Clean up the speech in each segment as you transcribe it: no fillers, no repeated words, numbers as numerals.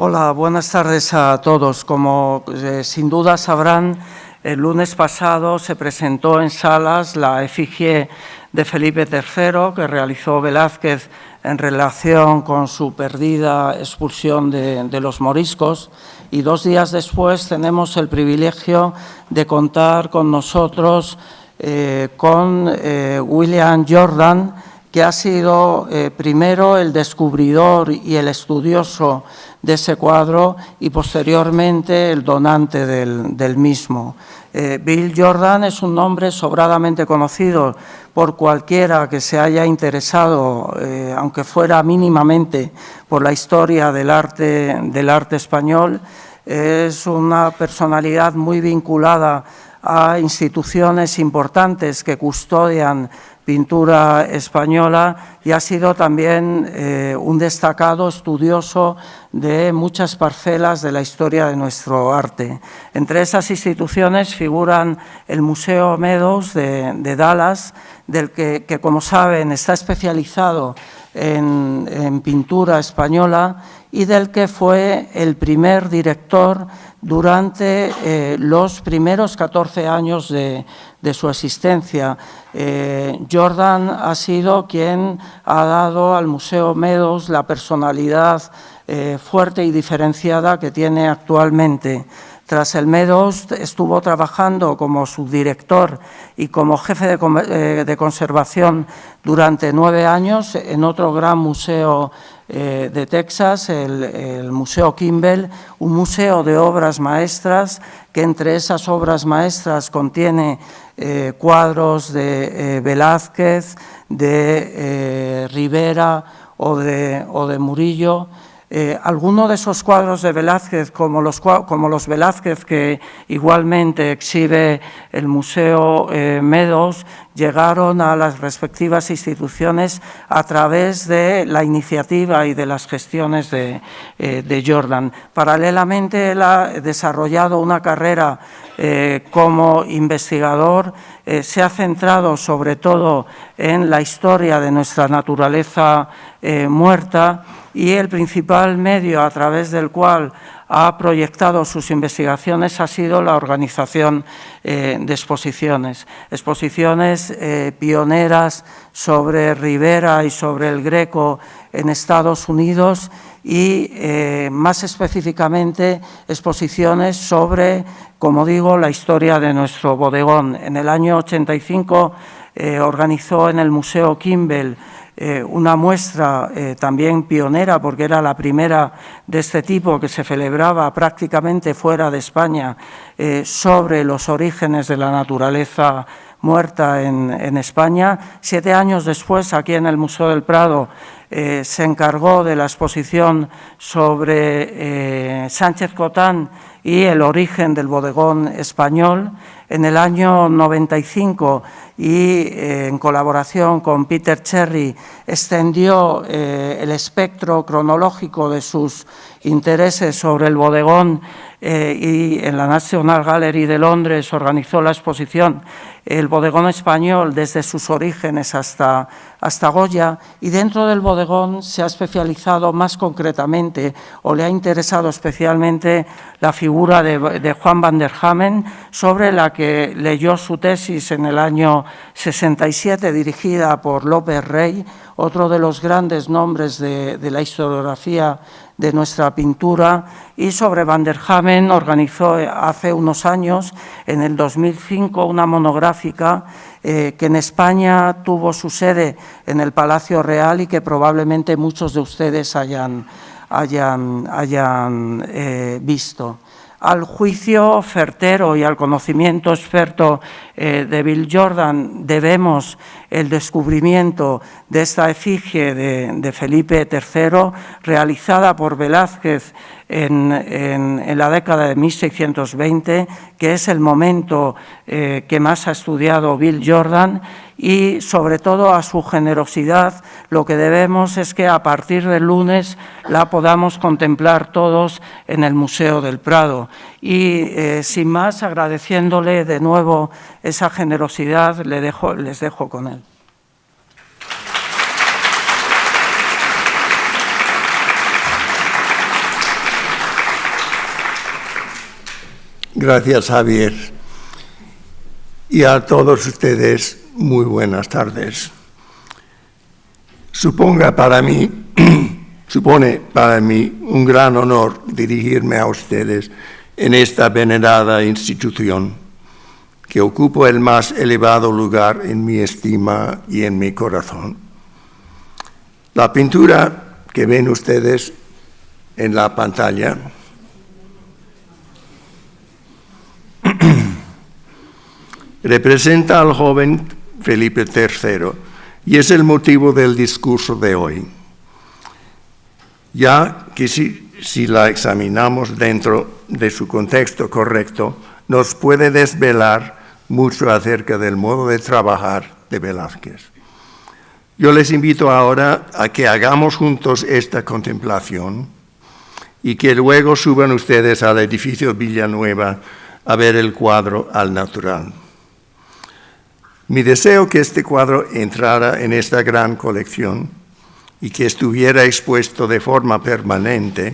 Hola, buenas tardes a todos. Como sin duda sabrán, el lunes pasado se presentó en Salas la efigie de Felipe III que realizó Velázquez en relación con su perdida expulsión de los moriscos, y 2 días después tenemos el privilegio de contar con nosotros con William Jordan, que ha sido primero el descubridor y el estudioso de ese cuadro y posteriormente el donante del mismo. Bill Jordan es un nombre sobradamente conocido por cualquiera que se haya interesado, aunque fuera mínimamente, por la historia del arte español. Es una personalidad muy vinculada a instituciones importantes que custodian pintura española y ha sido también un destacado estudioso de muchas parcelas de la historia de nuestro arte. Entre esas instituciones figuran el Museo Meadows de Dallas, del que, como saben, está especializado en pintura española y del que fue el primer director durante los primeros 14 años de su existencia. Jordan ha sido quien ha dado al Museo Meadows la personalidad fuerte y diferenciada que tiene actualmente. Tras el Meadows estuvo trabajando como subdirector y como jefe de conservación durante 9 años en otro gran museo de Texas, el Museo Kimbell, un museo de obras maestras que entre esas obras maestras contiene cuadros de Velázquez, de Rivera o de Murillo. Algunos de esos cuadros de Velázquez, como los Velázquez que igualmente exhibe el Museo Meadows, llegaron a las respectivas instituciones a través de la iniciativa y de las gestiones de Jordan. Paralelamente, él ha desarrollado una carrera como investigador, se ha centrado sobre todo en la historia de nuestra naturaleza muerta, y el principal medio a través del cual ha proyectado sus investigaciones ha sido la organización de exposiciones pioneras sobre Rivera y sobre el Greco en Estados Unidos y más específicamente exposiciones sobre, como digo, la historia de nuestro bodegón. En el año 85 organizó en el Museo Kimbell una muestra también pionera, porque era la primera de este tipo que se celebraba prácticamente fuera de España, sobre los orígenes de la naturaleza muerta en España. 7 años después, aquí en el Museo del Prado, se encargó de la exposición sobre Sánchez Cotán y el origen del bodegón español. En el año 95, y en colaboración con Peter Cherry, extendió el espectro cronológico de sus intereses sobre el bodegón y en la National Gallery de Londres organizó la exposición El bodegón español desde sus orígenes hasta Goya, y dentro del bodegón se ha especializado más concretamente o le ha interesado especialmente la figura de Juan van der Hamen, sobre la que leyó su tesis en el año 67 dirigida por López Rey, otro de los grandes nombres de la historiografía de nuestra pintura, y sobre van der Hamen organizó hace unos años, en el 2005, una monográfica que en España tuvo su sede en el Palacio Real y que probablemente muchos de ustedes hayan visto. Al juicio certero y al conocimiento experto de Bill Jordan debemos el descubrimiento de esta efigie de Felipe III, realizada por Velázquez en la década de 1620, que es el momento que más ha estudiado Bill Jordan, y sobre todo a su generosidad. Lo que debemos es que a partir del lunes la podamos contemplar todos en el Museo del Prado. Y sin más, agradeciéndole de nuevo esa generosidad, les dejo con él. Gracias, Javier. Y a todos ustedes, muy buenas tardes. Supone para mí un gran honor dirigirme a ustedes en esta venerada institución, que ocupa el más elevado lugar en mi estima y en mi corazón. La pintura que ven ustedes en la pantalla representa al joven Felipe III y es el motivo del discurso de hoy, ya que si la examinamos dentro de su contexto correcto, nos puede desvelar mucho acerca del modo de trabajar de Velázquez. Yo les invito ahora a que hagamos juntos esta contemplación y que luego suban ustedes al edificio Villanueva a ver el cuadro al natural. Mi deseo que este cuadro entrara en esta gran colección y que estuviera expuesto de forma permanente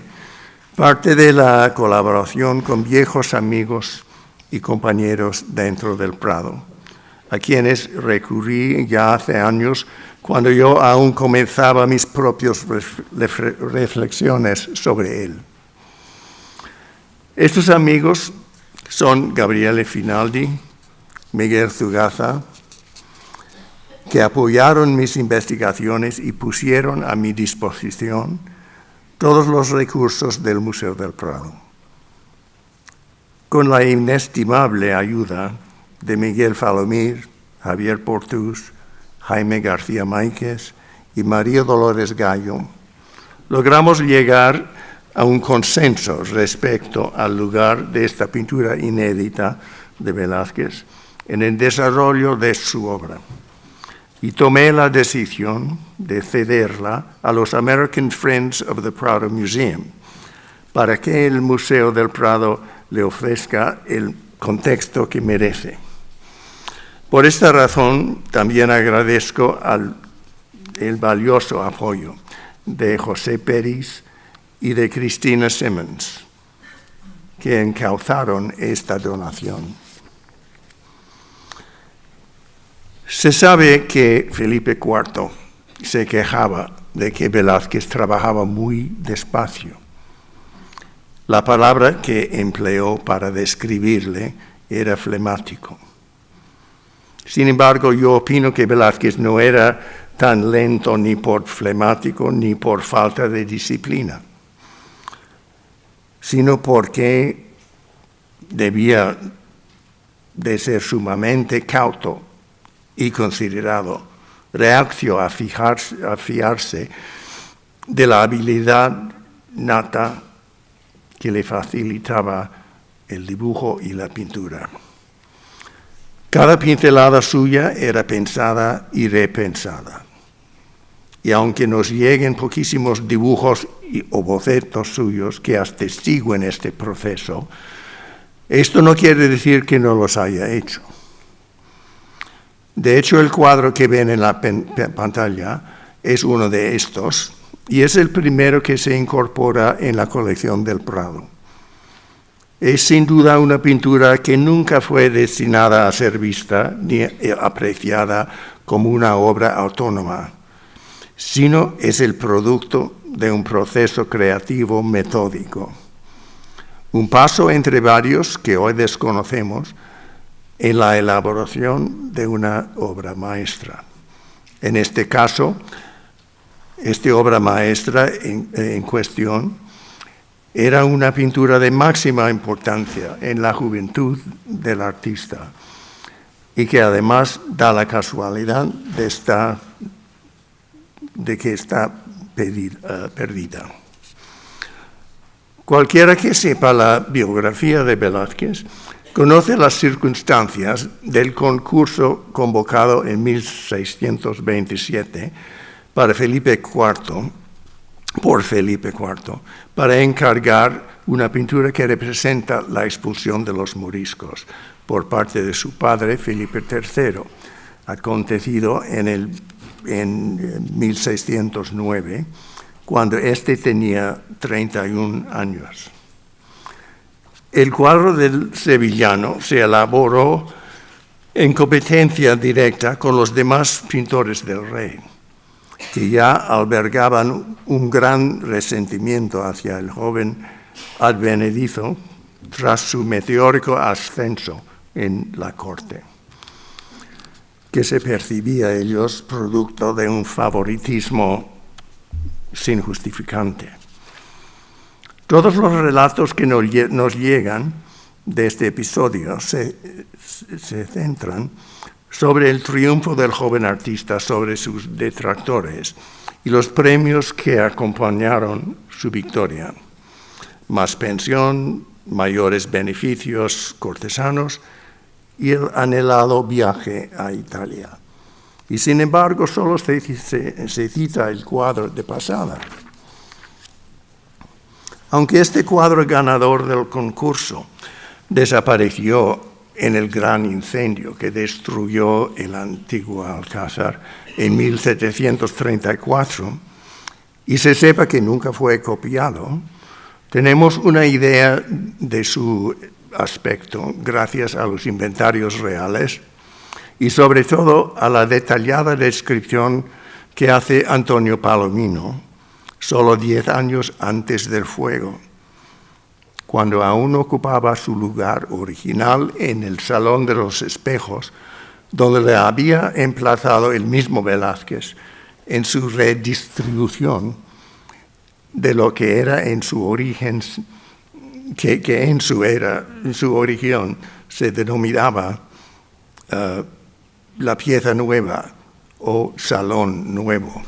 parte de la colaboración con viejos amigos y compañeros dentro del Prado, a quienes recurrí ya hace años cuando yo aún comenzaba mis propias reflexiones sobre él. Estos amigos son Gabriele Finaldi, Miguel Zugaza, que apoyaron mis investigaciones y pusieron a mi disposición todos los recursos del Museo del Prado. Con la inestimable ayuda de Miguel Falomir, Javier Portús, Jaime García Máiquez y María Dolores Gallo, logramos llegar a un consenso respecto al lugar de esta pintura inédita de Velázquez en el desarrollo de su obra. Y tomé la decisión de cederla a los American Friends of the Prado Museum para que el Museo del Prado le ofrezca el contexto que merece. Por esta razón, también agradezco el valioso apoyo de José Peris y de Cristina Simmons, que encauzaron esta donación. Se sabe que Felipe IV se quejaba de que Velázquez trabajaba muy despacio. La palabra que empleó para describirle era flemático. Sin embargo, yo opino que Velázquez no era tan lento ni por flemático ni por falta de disciplina, sino porque debía de ser sumamente cauto y considerado, reacio a fiarse de la habilidad nata que le facilitaba el dibujo y la pintura. Cada pincelada suya era pensada y repensada. Y aunque nos lleguen poquísimos dibujos o bocetos suyos que atestiguen este proceso, esto no quiere decir que no los haya hecho. De hecho, el cuadro que ven en la pantalla es uno de estos y es el primero que se incorpora en la colección del Prado. Es sin duda una pintura que nunca fue destinada a ser vista ni apreciada como una obra autónoma, sino es el producto de un proceso creativo metódico. Un paso entre varios que hoy desconocemos en la elaboración de una obra maestra. En este caso, esta obra maestra en cuestión era una pintura de máxima importancia en la juventud del artista y que además da la casualidad de que está perdida. Cualquiera que sepa la biografía de Velázquez conoce las circunstancias del concurso convocado en 1627 por Felipe IV para encargar una pintura que representa la expulsión de los moriscos por parte de su padre Felipe III, acontecido en 1609, cuando éste tenía 31 años. El cuadro del sevillano se elaboró en competencia directa con los demás pintores del rey, que ya albergaban un gran resentimiento hacia el joven advenedizo tras su meteórico ascenso en la corte, que se percibía ellos producto de un favoritismo sin justificante. Todos los relatos que nos llegan de este episodio se centran sobre el triunfo del joven artista sobre sus detractores y los premios que acompañaron su victoria: más pensión, mayores beneficios cortesanos y el anhelado viaje a Italia. Y sin embargo, solo se cita el cuadro de pasada. Aunque este cuadro ganador del concurso desapareció en el gran incendio que destruyó el antiguo Alcázar en 1734, y se sepa que nunca fue copiado, tenemos una idea de su aspecto gracias a los inventarios reales y sobre todo a la detallada descripción que hace Antonio Palomino, solo 10 años antes del fuego, cuando aún ocupaba su lugar original en el Salón de los Espejos, donde le había emplazado el mismo Velázquez en su redistribución de lo que era en su origen, que en su origen se denominaba la pieza nueva o salón nuevo.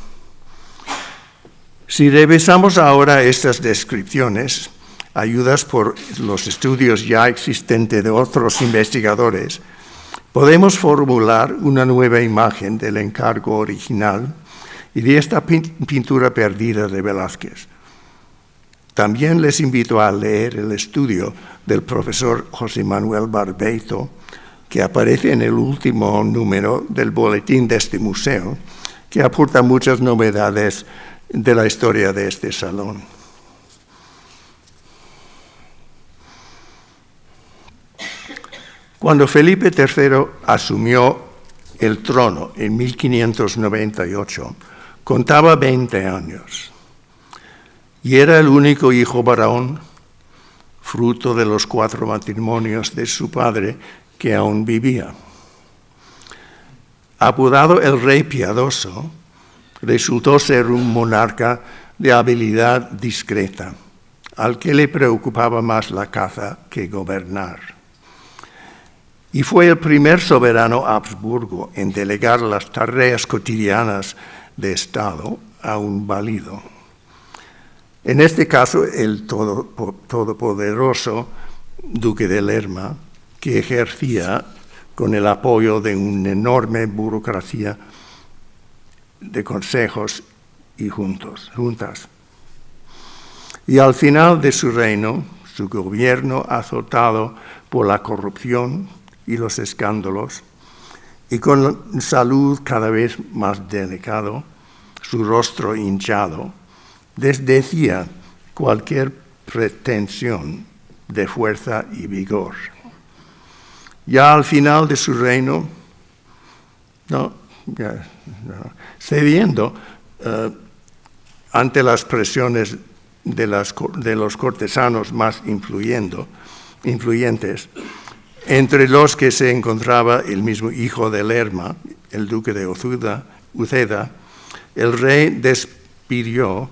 Si revisamos ahora estas descripciones, ayudadas por los estudios ya existentes de otros investigadores, podemos formular una nueva imagen del encargo original y de esta pintura perdida de Velázquez. También les invito a leer el estudio del profesor José Manuel Barbeito, que aparece en el último número del boletín de este museo, que aporta muchas novedades de la historia de este salón. Cuando Felipe III asumió el trono en 1598, contaba 20 años y era el único hijo varón, fruto de los 4 matrimonios de su padre, que aún vivía. Apodado el Rey Piadoso, resultó ser un monarca de habilidad discreta, al que le preocupaba más la caza que gobernar. Y fue el primer soberano Habsburgo en delegar las tareas cotidianas de Estado a un válido. En este caso, el todopoderoso duque de Lerma, que ejercía con el apoyo de una enorme burocracia de consejos y juntas. Y al final de su reino, su gobierno azotado por la corrupción y los escándalos, y con salud cada vez más delicado, su rostro hinchado, desdecía cualquier pretensión de fuerza y vigor. Ya al final de su reino, cediendo ante las presiones de los cortesanos más influyentes, entre los que se encontraba el mismo hijo de Lerma, el duque de Uceda, el rey despidió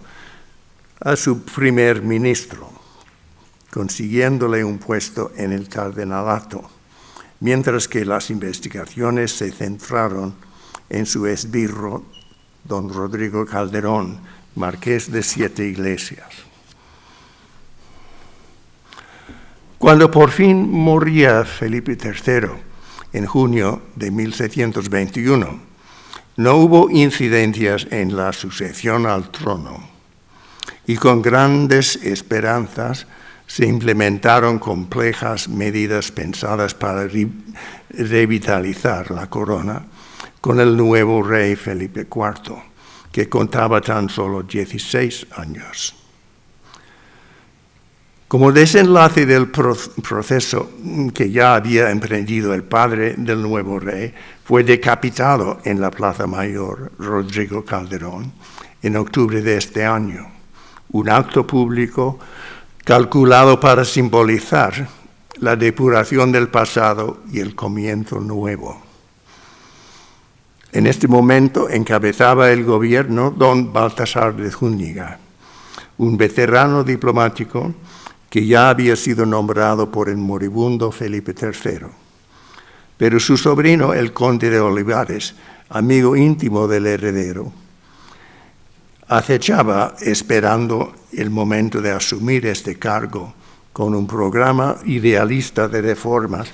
a su primer ministro, consiguiéndole un puesto en el cardenalato, mientras que las investigaciones se centraron en su esbirro, don Rodrigo Calderón, marqués de Siete Iglesias. Cuando por fin moría Felipe III, en junio de 1621, no hubo incidencias en la sucesión al trono, y con grandes esperanzas se implementaron complejas medidas pensadas para revitalizar la corona con el nuevo rey Felipe IV, que contaba tan solo 16 años. Como desenlace del proceso que ya había emprendido el padre del nuevo rey, fue decapitado en la Plaza Mayor Rodrigo Calderón en octubre de este año, un acto público calculado para simbolizar la depuración del pasado y el comienzo nuevo. En este momento encabezaba el gobierno don Baltasar de Zúñiga, un veterano diplomático que ya había sido nombrado por el moribundo Felipe III. Pero su sobrino, el conde de Olivares, amigo íntimo del heredero, acechaba esperando el momento de asumir este cargo con un programa idealista de reformas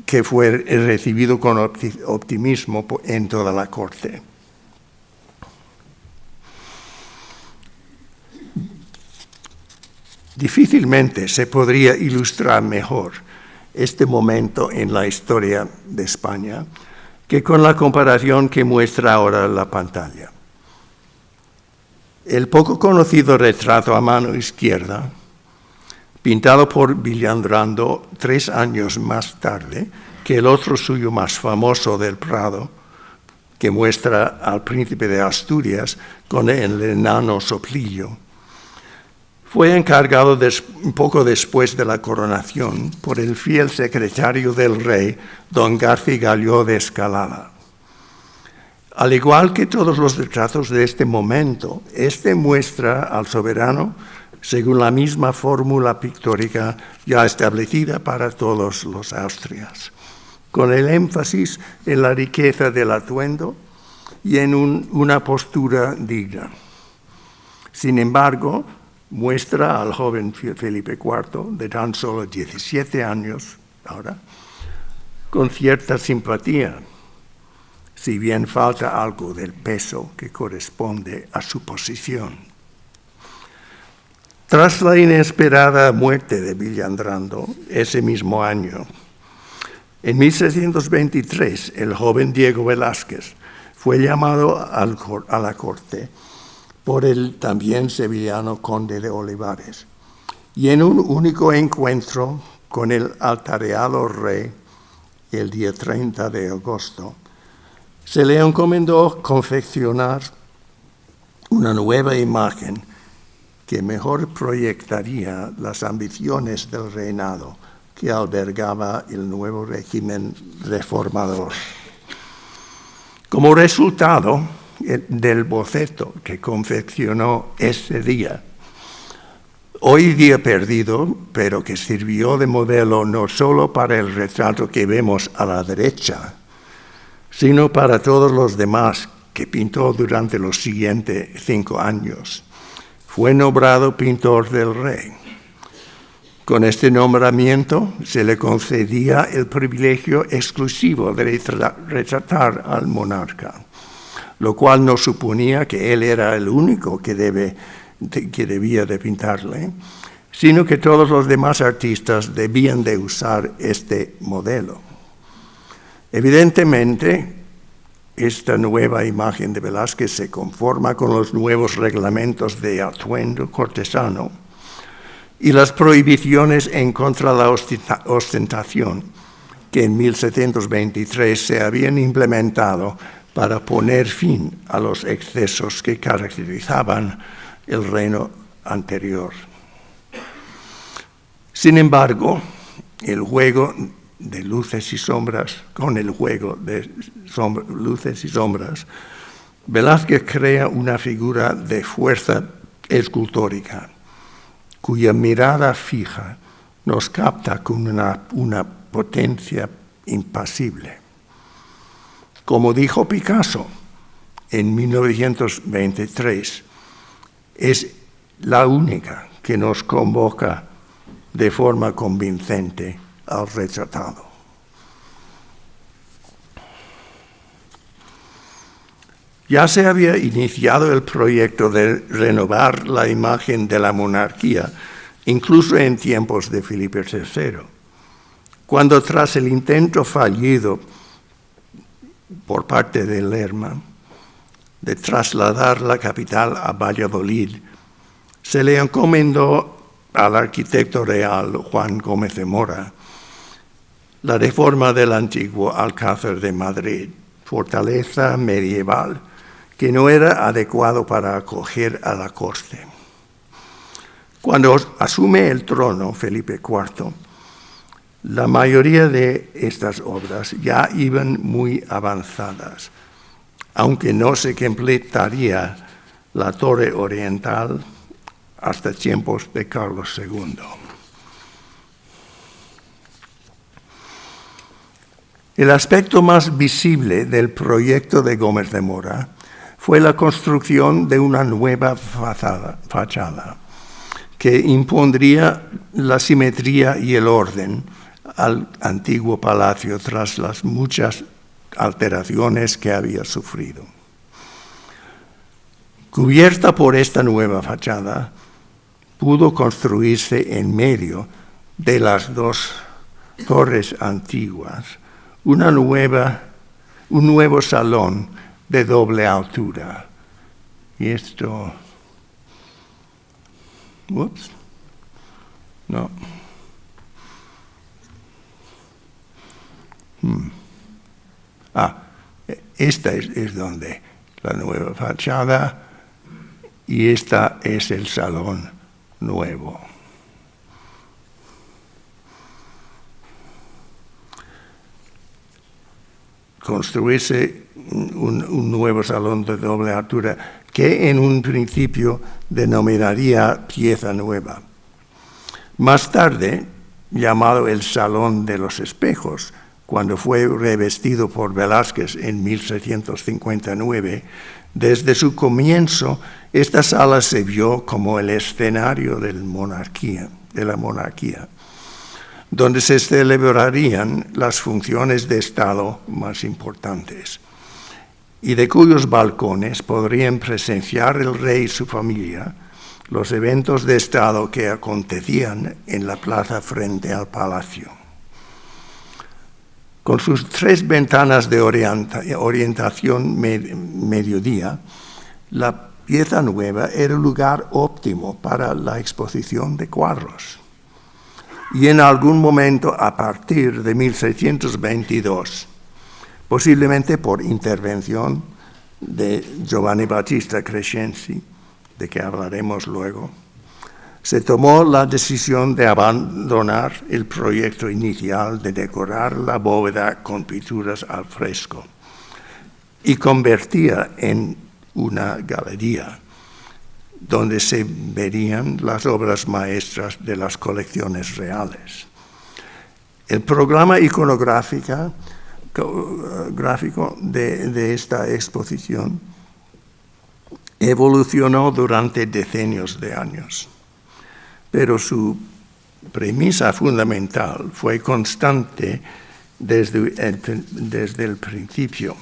que fue recibido con optimismo en toda la corte. Difícilmente se podría ilustrar mejor este momento en la historia de España que con la comparación que muestra ahora la pantalla. El poco conocido retrato a mano izquierda, pintado por Villandrando 3 años más tarde que el otro suyo más famoso del Prado, que muestra al príncipe de Asturias con el enano soplillo, fue encargado poco después de la coronación por el fiel secretario del rey, don García Galló de Escalada. Al igual que todos los retratos de este momento, este muestra al soberano según la misma fórmula pictórica ya establecida para todos los Austrias, con el énfasis en la riqueza del atuendo y en una postura digna. Sin embargo, muestra al joven Felipe IV, de tan solo 17 años ahora, con cierta simpatía, si bien falta algo del peso que corresponde a su posición. Tras la inesperada muerte de Villandrando, ese mismo año, en 1623, el joven Diego Velázquez fue llamado a la corte por el también sevillano conde de Olivares, y en un único encuentro con el altareado rey, el día 30 de agosto, se le encomendó confeccionar una nueva imagen que mejor proyectaría las ambiciones del reinado que albergaba el nuevo régimen reformador. Como resultado del boceto que confeccionó ese día, hoy día perdido, pero que sirvió de modelo no solo para el retrato que vemos a la derecha, sino para todos los demás que pintó durante los siguientes 5 años. Fue nombrado pintor del rey. Con este nombramiento se le concedía el privilegio exclusivo de retratar al monarca, lo cual no suponía que él era el único que debía de pintarle, sino que todos los demás artistas debían de usar este modelo. Evidentemente, esta nueva imagen de Velázquez se conforma con los nuevos reglamentos de atuendo cortesano y las prohibiciones en contra de la ostentación que en 1723 se habían implementado para poner fin a los excesos que caracterizaban el reino anterior. Sin embargo, el juego de luces y sombras, Velázquez crea una figura de fuerza escultórica, cuya mirada fija nos capta con una potencia impasible. Como dijo Picasso en 1923, es la única que nos convoca de forma convincente al retratado. Ya se había iniciado el proyecto de renovar la imagen de la monarquía, incluso en tiempos de Felipe III, cuando tras el intento fallido por parte de Lerma de trasladar la capital a Valladolid, se le encomendó al arquitecto real Juan Gómez de Mora la reforma del antiguo Alcázar de Madrid, fortaleza medieval que no era adecuado para acoger a la corte. Cuando asume el trono Felipe IV, la mayoría de estas obras ya iban muy avanzadas, aunque no se completaría la torre oriental hasta tiempos de Carlos II. El aspecto más visible del proyecto de Gómez de Mora fue la construcción de una nueva fachada que impondría la simetría y el orden al antiguo palacio tras las muchas alteraciones que había sufrido. Cubierta por esta nueva fachada, pudo construirse en medio de las dos torres antiguas un nuevo salón de doble altura. Y esto... Ups. No. Esta es donde la nueva fachada y esta es el salón nuevo. Construirse un nuevo salón de doble altura que en un principio denominaría pieza nueva. Más tarde, llamado el Salón de los Espejos, cuando fue revestido por Velázquez en 1659, desde su comienzo, esta sala se vio como el escenario de la monarquía, donde se celebrarían las funciones de Estado más importantes, y de cuyos balcones podrían presenciar el rey y su familia los eventos de Estado que acontecían en la plaza frente al palacio. Con sus 3 ventanas de orientación mediodía, la pieza nueva era el lugar óptimo para la exposición de cuadros. Y en algún momento, a partir de 1622, posiblemente por intervención de Giovanni Battista Crescenzi, de que hablaremos luego, se tomó la decisión de abandonar el proyecto inicial de decorar la bóveda con pinturas al fresco y convertía en una galería donde se verían las obras maestras de las colecciones reales. El programa iconográfico de esta exposición evolucionó durante decenios de años, pero su premisa fundamental fue constante desde el principio,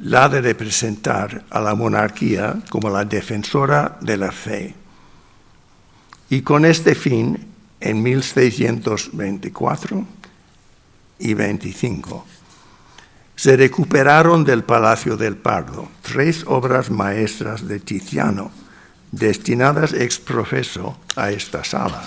la de representar a la monarquía como la defensora de la fe. Y con este fin, en 1624 y 25, se recuperaron del Palacio del Pardo 3 obras maestras de Tiziano, destinadas ex professo a esta sala.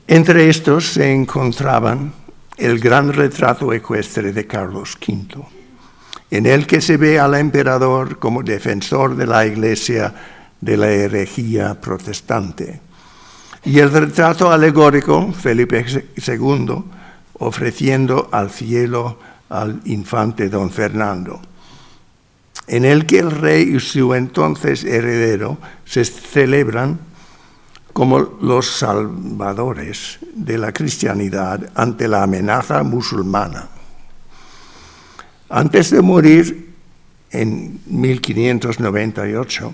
Entre estos se encontraban el gran retrato ecuestre de Carlos V, en el que se ve al emperador como defensor de la Iglesia de la herejía protestante, y el retrato alegórico Felipe II ofreciendo al cielo al infante don Fernando, en el que el rey y su entonces heredero se celebran como los salvadores de la cristianidad ante la amenaza musulmana. Antes de morir en 1598,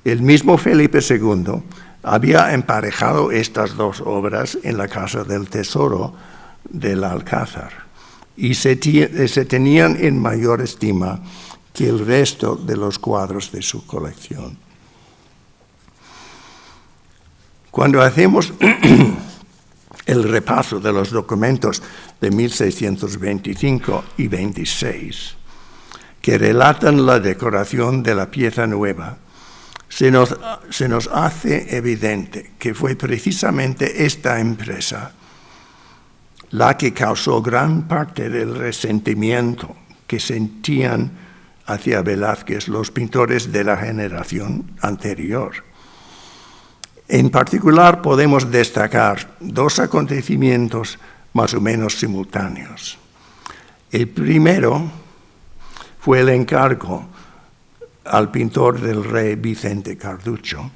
el mismo Felipe II había emparejado estas 2 obras en la Casa del Tesoro del Alcázar y se tenían en mayor estima que el resto de los cuadros de su colección. Cuando hacemos el repaso de los documentos de 1625 y 26, que relatan la decoración de la pieza nueva, se nos hace evidente que fue precisamente esta empresa la que causó gran parte del resentimiento que sentían hacia Velázquez los pintores de la generación anterior. En particular, podemos destacar dos acontecimientos más o menos simultáneos. El primero fue el encargo al pintor del rey Vicente Carducho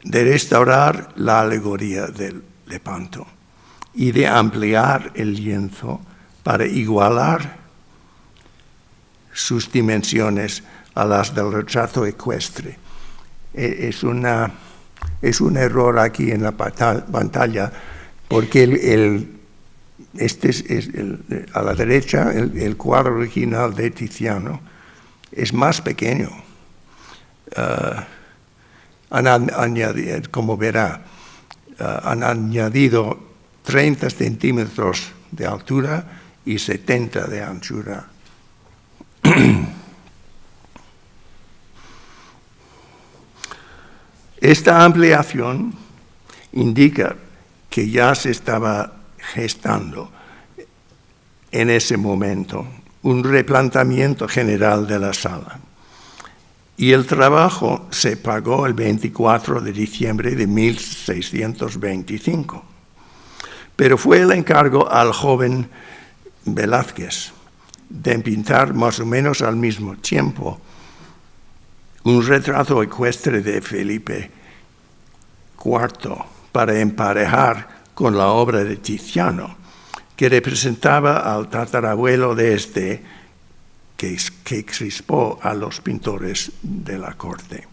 de restaurar la alegoría del Lepanto y de ampliar el lienzo para igualar sus dimensiones a las del retrato ecuestre. Es un error aquí en la pantalla, porque a la derecha, el cuadro original de Tiziano es más pequeño. Como verá, han añadido 30 centímetros de altura y 70 de anchura. Esta ampliación indica que ya se estaba gestando en ese momento un replanteamiento general de la sala. Y el trabajo se pagó el 24 de diciembre de 1625. Pero fue el encargo al joven Velázquez de pintar más o menos al mismo tiempo un retrato ecuestre de Felipe IV para emparejar con la obra de Tiziano, que representaba al tatarabuelo de este, que crispó a los pintores de la corte.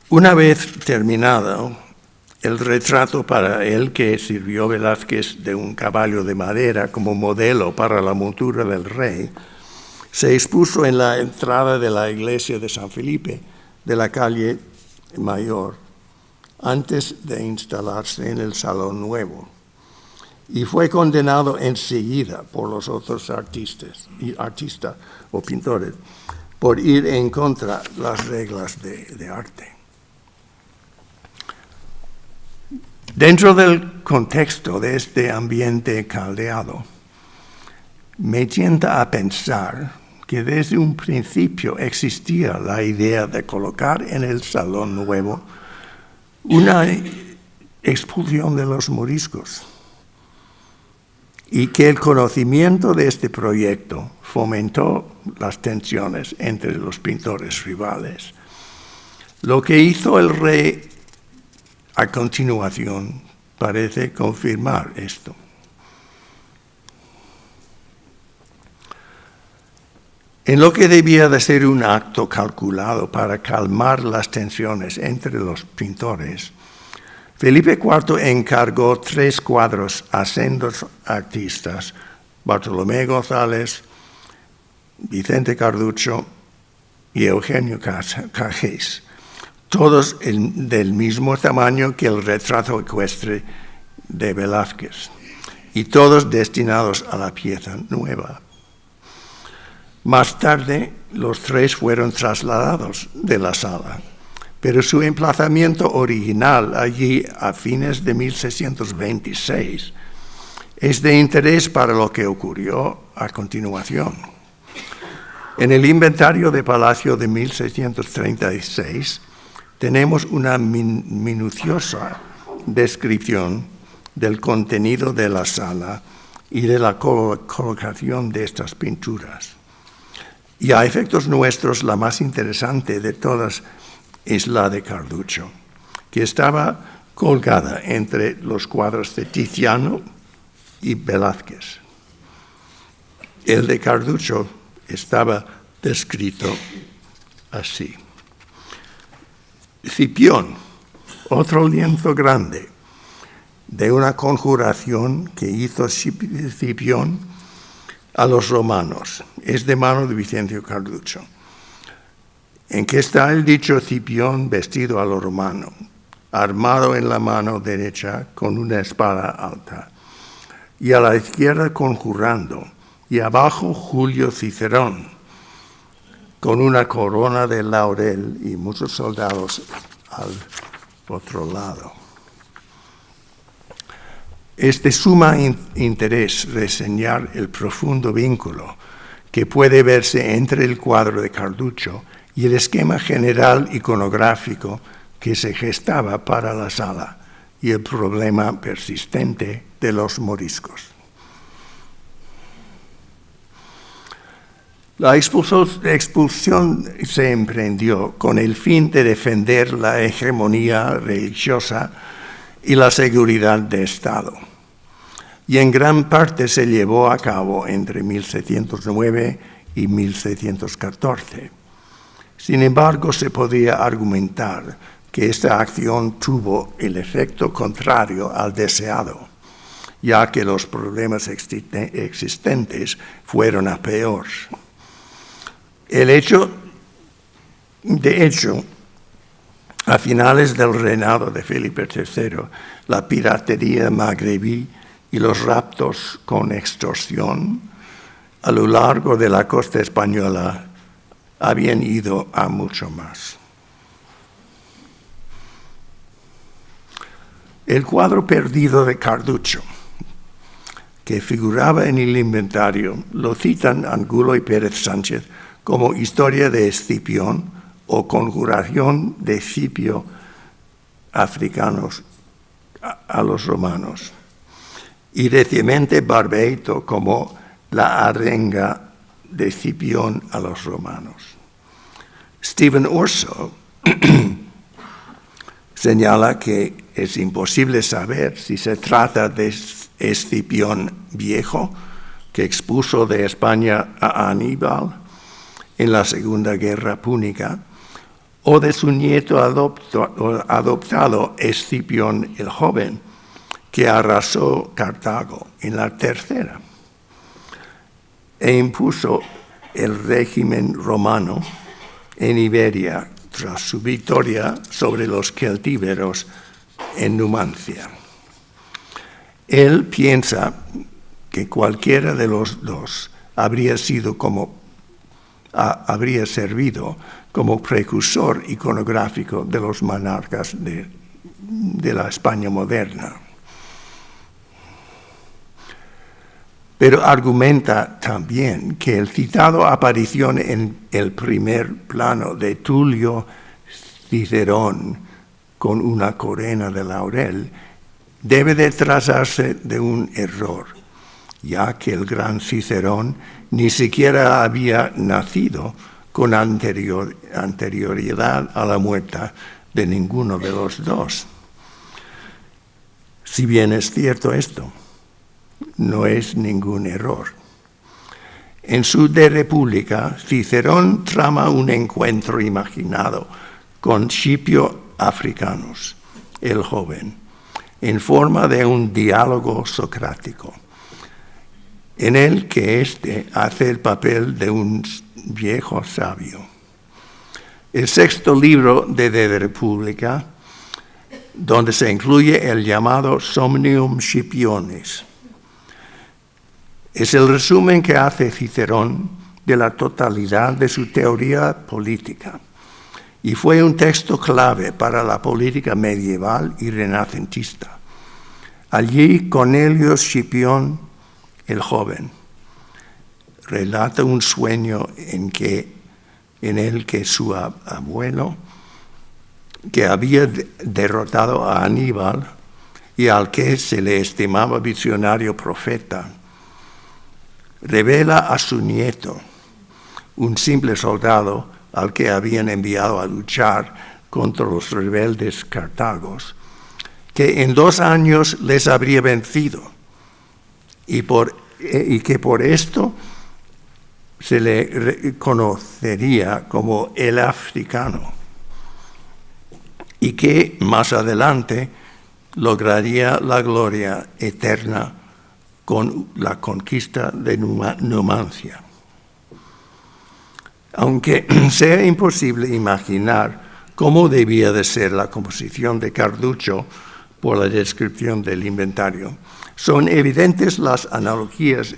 Una vez terminado el retrato para el que sirvió Velázquez de un caballo de madera como modelo para la montura del rey, se expuso en la entrada de la iglesia de San Felipe de la calle Mayor, antes de instalarse en el Salón Nuevo, y fue condenado enseguida por los otros artistas o pintores por ir en contra de las reglas de arte. Dentro del contexto de este ambiente caldeado, me tienta a pensar que desde un principio existía la idea de colocar en el Salón Nuevo una expulsión de los moriscos y que el conocimiento de este proyecto fomentó las tensiones entre los pintores rivales. Lo que hizo el rey a continuación parece confirmar esto. En lo que debía de ser un acto calculado para calmar las tensiones entre los pintores, Felipe IV encargó 3 cuadros a sendos artistas, Bartolomé González, Vicente Carducho y Eugenio Cajés, todos del mismo tamaño que el retrato ecuestre de Velázquez, y todos destinados a la pieza nueva. Más tarde, los 3 fueron trasladados de la sala, pero su emplazamiento original allí a fines de 1626 es de interés para lo que ocurrió a continuación. En el inventario de Palacio de 1636 tenemos una minuciosa descripción del contenido de la sala y de la colocación de estas pinturas. Y a efectos nuestros, la más interesante de todas es la de Carducho, que estaba colgada entre los cuadros de Tiziano y Velázquez. El de Carducho estaba descrito así. Cipión, otro lienzo grande de una conjuración que hizo Cipión a los romanos, es de mano de Vicente Carducho, en que está el dicho Cipión vestido a lo romano, armado en la mano derecha con una espada alta, y a la izquierda conjurando y abajo Julio Cicerón, con una corona de laurel y muchos soldados al otro lado. Es de suma interés reseñar el profundo vínculo que puede verse entre el cuadro de Carducho y el esquema general iconográfico que se gestaba para la sala y el problema persistente de los moriscos. La expulsión se emprendió con el fin de defender la hegemonía religiosa y la seguridad de Estado, y en gran parte se llevó a cabo entre 1709 y 1714. Sin embargo, se podía argumentar que esta acción tuvo el efecto contrario al deseado, ya que los problemas existentes fueron a peor. De hecho, a finales del reinado de Felipe III, la piratería magrebí y los raptos con extorsión a lo largo de la costa española habían ido a mucho más. El cuadro perdido de Carducho, que figuraba en el inventario, lo citan Angulo y Pérez Sánchez como historia de Escipión o conjuración de Escipio africanos a los romanos, y recientemente Barbeito como la arenga de Escipión a los romanos. Stephen Orso señala que es imposible saber si se trata de Escipión viejo, que expuso de España a Aníbal en la Segunda Guerra Púnica, o de su nieto adoptado Escipión el Joven, que arrasó Cartago en la Tercera e impuso el régimen romano en Iberia tras su victoria sobre los celtíberos en Numancia. Él piensa que cualquiera de los dos habría servido como precursor iconográfico de los monarcas de la España moderna. Pero argumenta también que el citado aparición en el primer plano de Tulio Cicerón con una corona de laurel debe de trazarse de un error, ya que el gran Cicerón ni siquiera había nacido con anterioridad a la muerte de ninguno de los dos. Si bien es cierto esto, no es ningún error. En su De República, Cicerón trama un encuentro imaginado con Scipio Africanus, el joven, en forma de un diálogo socrático, en el que éste hace el papel de un viejo sabio. El sexto libro de República, donde se incluye el llamado Somnium Scipionis, es el resumen que hace Cicerón de la totalidad de su teoría política, y fue un texto clave para la política medieval y renacentista. Allí Cornelio Scipión, el joven, relata un sueño en el que su abuelo, que había derrotado a Aníbal y al que se le estimaba visionario profeta, revela a su nieto, un simple soldado al que habían enviado a luchar contra los rebeldes cartagos, que en 2 años les habría vencido y que por esto se le conocería como el africano, y que más adelante lograría la gloria eterna con la conquista de Numancia. Aunque sea imposible imaginar cómo debía de ser la composición de Carducho por la descripción del inventario, son evidentes las analogías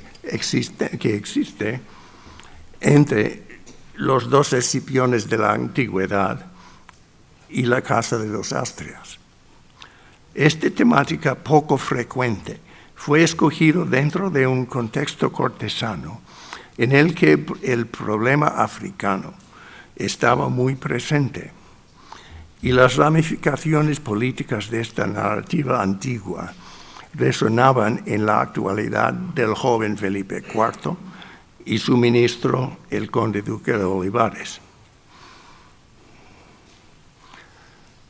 que existe entre los dos Escipiones de la antigüedad y la Casa de los Austrias. Esta temática poco frecuente fue escogido dentro de un contexto cortesano en el que el problema africano estaba muy presente y las ramificaciones políticas de esta narrativa antigua resonaban en la actualidad del joven Felipe IV y su ministro, el conde duque de Olivares.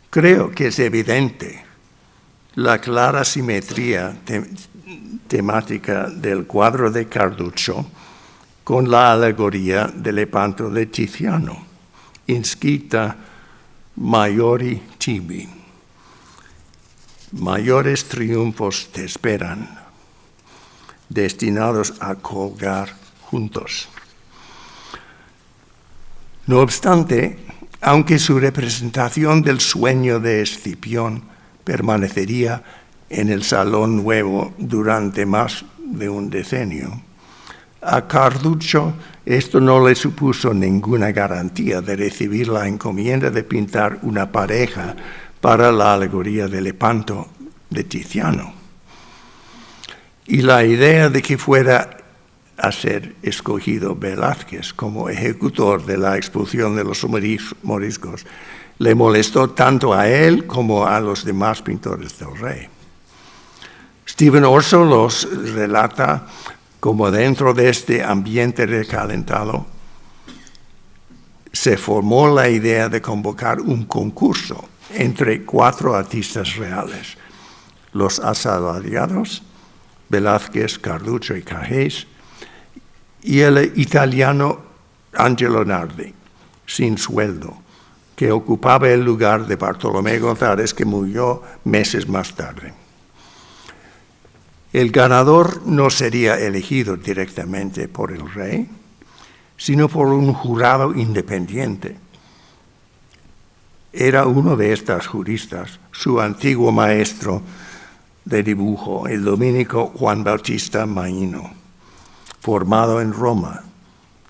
Creo que es evidente la clara simetría temática del cuadro de Carduccio con la alegoría del Lepanto de Tiziano, inscrita Maiori tibi. Mayores triunfos te esperan, destinados a colgar juntos. No obstante, aunque su representación del sueño de Escipión permanecería en el Salón Nuevo durante más de un decenio, a Carduccio esto no le supuso ninguna garantía de recibir la encomienda de pintar una pareja para la alegoría del Lepanto de Tiziano. Y la idea de que fuera a ser escogido Velázquez como ejecutor de la expulsión de los moriscos le molestó tanto a él como a los demás pintores del rey. Stephen Orso los relata como dentro de este ambiente recalentado se formó la idea de convocar un concurso entre 4 artistas reales, los asalariados, Velázquez, Carduccio y Cajés, y el italiano Angelo Nardi, sin sueldo, que ocupaba el lugar de Bartolomé González, que murió meses más tarde. El ganador no sería elegido directamente por el rey, sino por un jurado independiente. Era uno de estos juristas, su antiguo maestro de dibujo, el dominico Juan Bautista Maino, formado en Roma,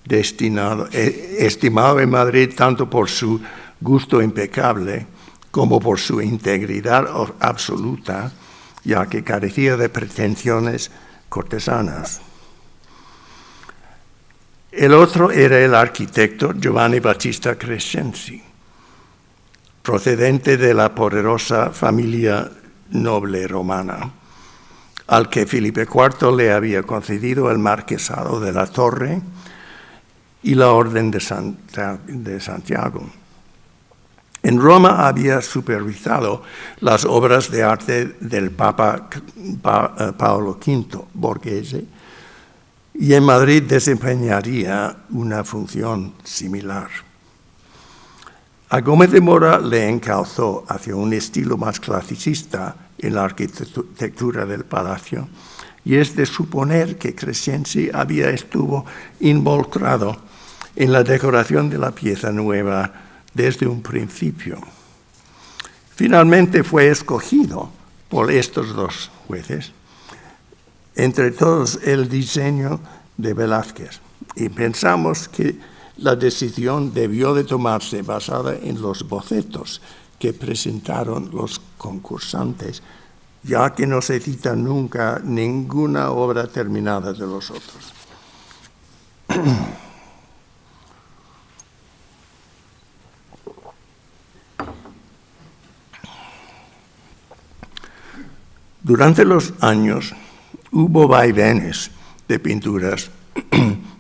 estimado en Madrid tanto por su gusto impecable como por su integridad absoluta, ya que carecía de pretensiones cortesanas. El otro era el arquitecto Giovanni Battista Crescenzi, procedente de la poderosa familia noble romana, al que Felipe IV le había concedido el marquesado de la Torre y la Orden de Santiago. En Roma había supervisado las obras de arte del Papa Paolo V Borghese y en Madrid desempeñaría una función similar. A Gómez de Mora le encalzó hacia un estilo más clasicista en la arquitectura del palacio, y es de suponer que Crescenzi estuvo involucrado en la decoración de la pieza nueva desde un principio. Finalmente fue escogido por estos 2 jueces, entre todos el diseño de Velázquez, y pensamos que la decisión debió de tomarse basada en los bocetos que presentaron los concursantes, ya que no se cita nunca ninguna obra terminada de los otros. Durante los años hubo vaivenes de pinturas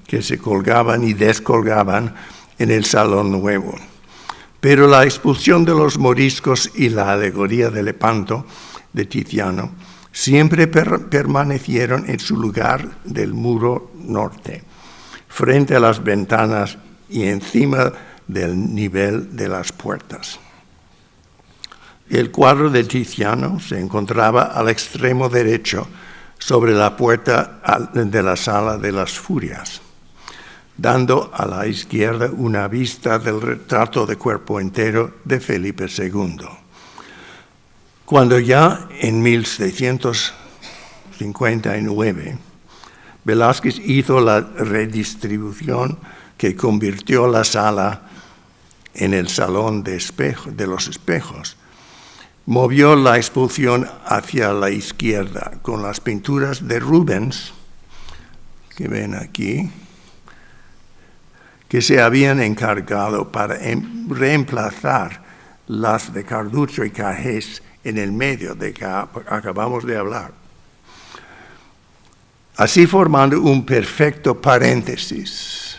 que se colgaban y descolgaban en el Salón Nuevo, pero la expulsión de los moriscos y la alegoría del Lepanto de Tiziano siempre permanecieron en su lugar del muro norte, frente a las ventanas y encima del nivel de las puertas. El cuadro de Tiziano se encontraba al extremo derecho sobre la puerta de la Sala de las Furias, dando a la izquierda una vista del retrato de cuerpo entero de Felipe II. Cuando ya en 1659 Velázquez hizo la redistribución que convirtió la sala en el salón de los espejos. Movió la exposición hacia la izquierda con las pinturas de Rubens, que ven aquí, que se habían encargado para reemplazar las de Carducho y Cajés en el medio de que acabamos de hablar. Así formando un perfecto paréntesis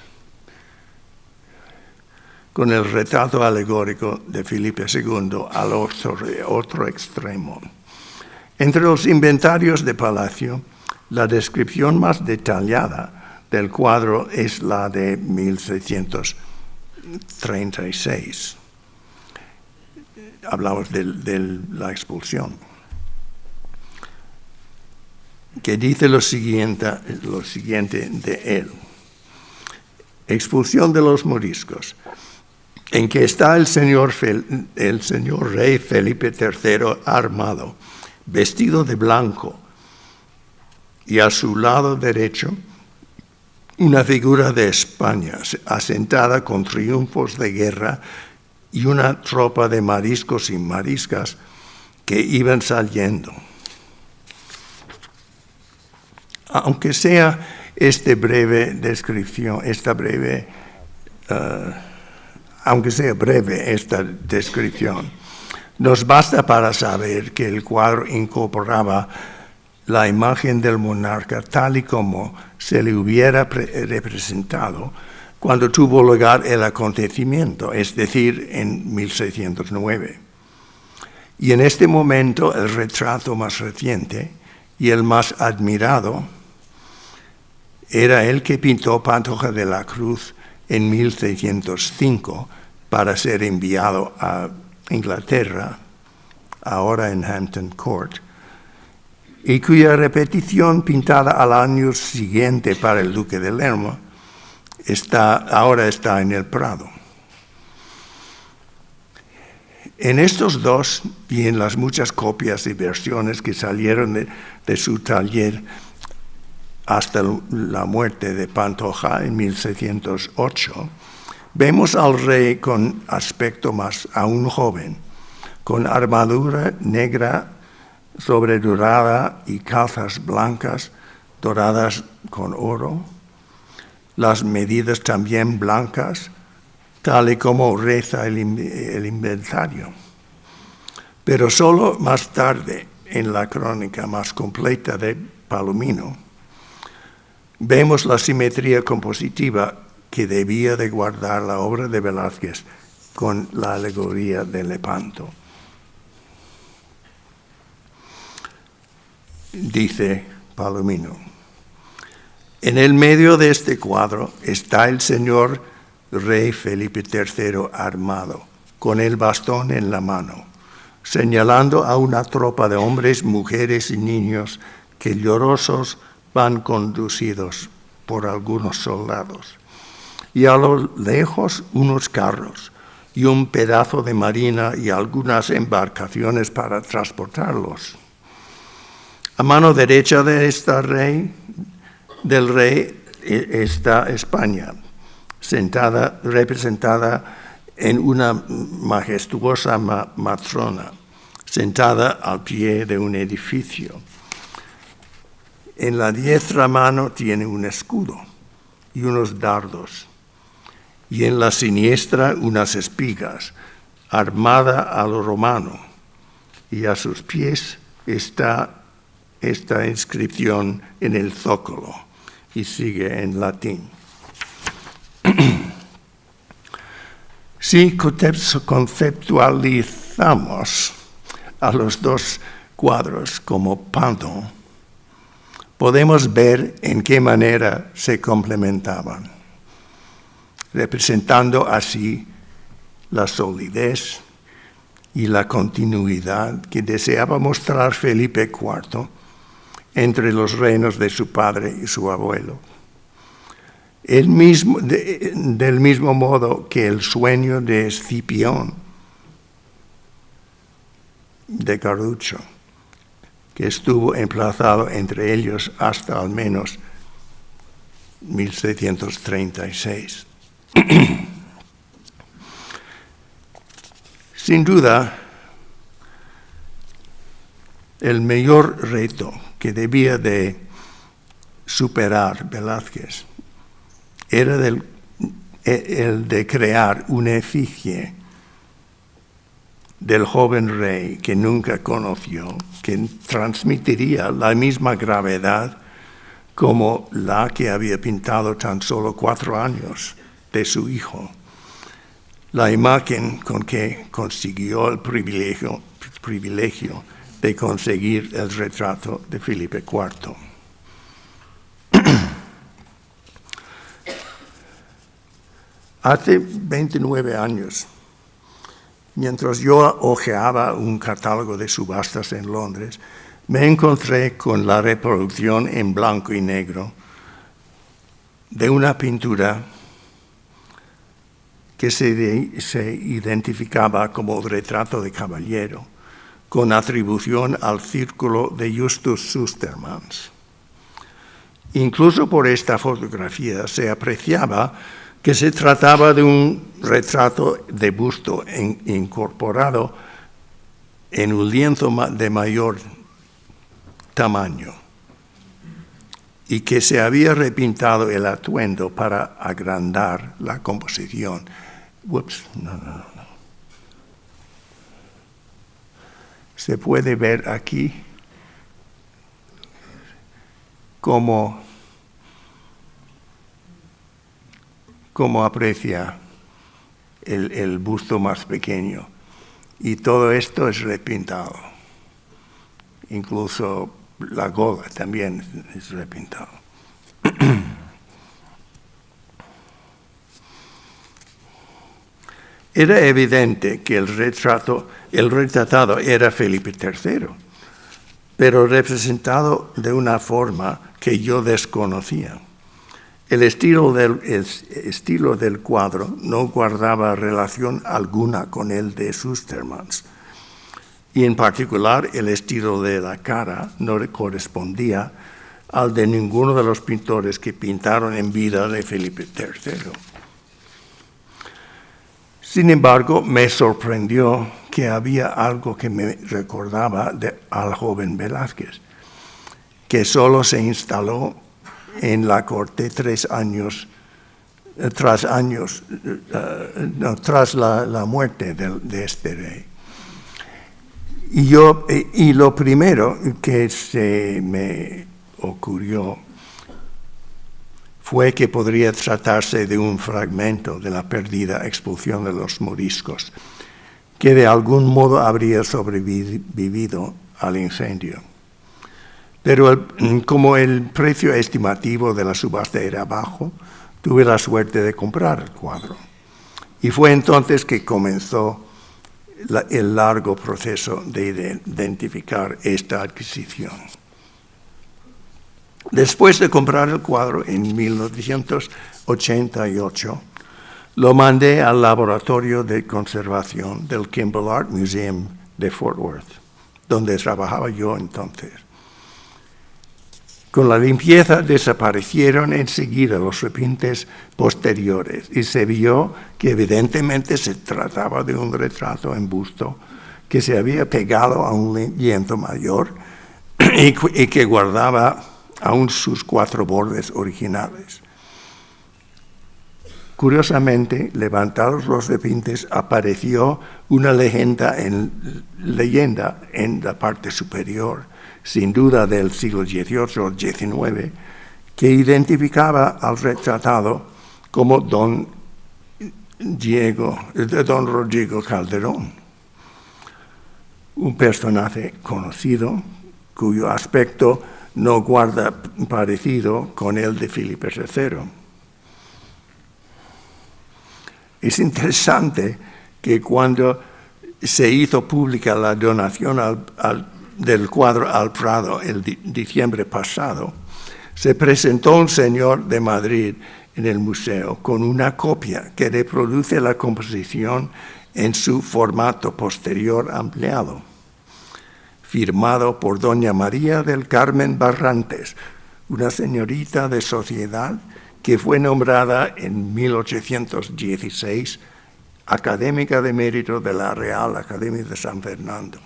con el retrato alegórico de Felipe II al otro extremo. Entre los inventarios de Palacio, la descripción más detallada del cuadro es la de 1636. Hablamos de la expulsión, que dice lo siguiente de él. Expulsión de los moriscos, en que está el señor rey Felipe III armado, vestido de blanco, y a su lado derecho una figura de España asentada con triunfos de guerra y una tropa de mariscos y mariscas que iban saliendo. Aunque sea aunque sea breve esta descripción, nos basta para saber que el cuadro incorporaba la imagen del monarca tal y como se le hubiera representado cuando tuvo lugar el acontecimiento, es decir, en 1609. Y en este momento el retrato más reciente y el más admirado era el que pintó Pantoja de la Cruz en 1605 para ser enviado a Inglaterra, ahora en Hampton Court, y cuya repetición pintada al año siguiente para el duque de Lerma ahora está en el Prado. En estos dos y en las muchas copias y versiones que salieron de su taller hasta la muerte de Pantoja en 1608, vemos al rey con aspecto más aún joven, con armadura negra sobredorada y calzas blancas doradas con oro, las medidas también blancas, tal y como reza el inventario. Pero solo más tarde, en la crónica más completa de Palomino, vemos la simetría compositiva que debía de guardar la obra de Velázquez con la alegoría de Lepanto. Dice Palomino: en el medio de este cuadro está el señor rey Felipe III armado, con el bastón en la mano, señalando a una tropa de hombres, mujeres y niños que llorosos van conducidos por algunos soldados. Y a lo lejos unos carros y un pedazo de marina y algunas embarcaciones para transportarlos. A mano derecha del rey está España, representada en una majestuosa matrona, sentada al pie de un edificio. En la diestra mano tiene un escudo y unos dardos, y en la siniestra unas espigas, armada a lo romano, y a sus pies está esta inscripción en el zócalo, y sigue en latín. Si conceptualizamos a los dos cuadros como Panto, podemos ver en qué manera se complementaban, representando así la solidez y la continuidad que deseaba mostrar Felipe IV entre los reinos de su padre y su abuelo. Del mismo modo que el sueño de Escipión de Carducho, que estuvo emplazado entre ellos hasta al menos 1636. Sin duda, el mayor reto que debía de superar Velázquez era el de crear una efigie del joven rey que nunca conoció, que transmitiría la misma gravedad como la que había pintado tan solo 4 años de su hijo. La imagen con que consiguió el privilegio de conseguir el retrato de Felipe IV. Hace 29 años, mientras yo hojeaba un catálogo de subastas en Londres, me encontré con la reproducción en blanco y negro de una pintura que se identificaba como retrato de caballero, con atribución al círculo de Justus Sustermans. Incluso por esta fotografía se apreciaba que se trataba de un retrato de busto incorporado en un lienzo de mayor tamaño y que se había repintado el atuendo para agrandar la composición. Ups, no. Se puede ver aquí cómo aprecia el busto más pequeño. Y todo esto es repintado. Incluso la gola también es repintado. Era evidente que el retratado era Felipe III, pero representado de una forma que yo desconocía. El estilo del cuadro no guardaba relación alguna con el de Sustermans, y en particular el estilo de la cara no correspondía al de ninguno de los pintores que pintaron en vida de Felipe III. Sin embargo, me sorprendió que había algo que me recordaba al joven Velázquez, que solo se instaló en la corte tras la muerte de este rey. Y lo primero que se me ocurrió fue que podría tratarse de un fragmento de la perdida expulsión de los moriscos, que de algún modo habría sobrevivido al incendio. Pero como el precio estimativo de la subasta era bajo, tuve la suerte de comprar el cuadro. Y fue entonces que comenzó el largo proceso de identificar esta adquisición. Después de comprar el cuadro en 1988, lo mandé al laboratorio de conservación del Kimball Art Museum de Fort Worth, donde trabajaba yo entonces. Con la limpieza desaparecieron enseguida los repintes posteriores y se vio que evidentemente se trataba de un retrato en busto que se había pegado a un lienzo mayor y que guardaba aún sus 4 bordes originales. Curiosamente, levantados los repintes, apareció una leyenda en la parte superior, sin duda del siglo XVIII o XIX, que identificaba al retratado como don Rodrigo Calderón, un personaje conocido cuyo aspecto no guarda parecido con el de Felipe III. Es interesante que cuando se hizo pública la donación del cuadro al Prado el diciembre pasado, se presentó un señor de Madrid en el museo con una copia que reproduce la composición en su formato posterior ampliado, firmado por doña María del Carmen Barrantes, una señorita de sociedad que fue nombrada en 1816 académica de mérito de la Real Academia de San Fernando,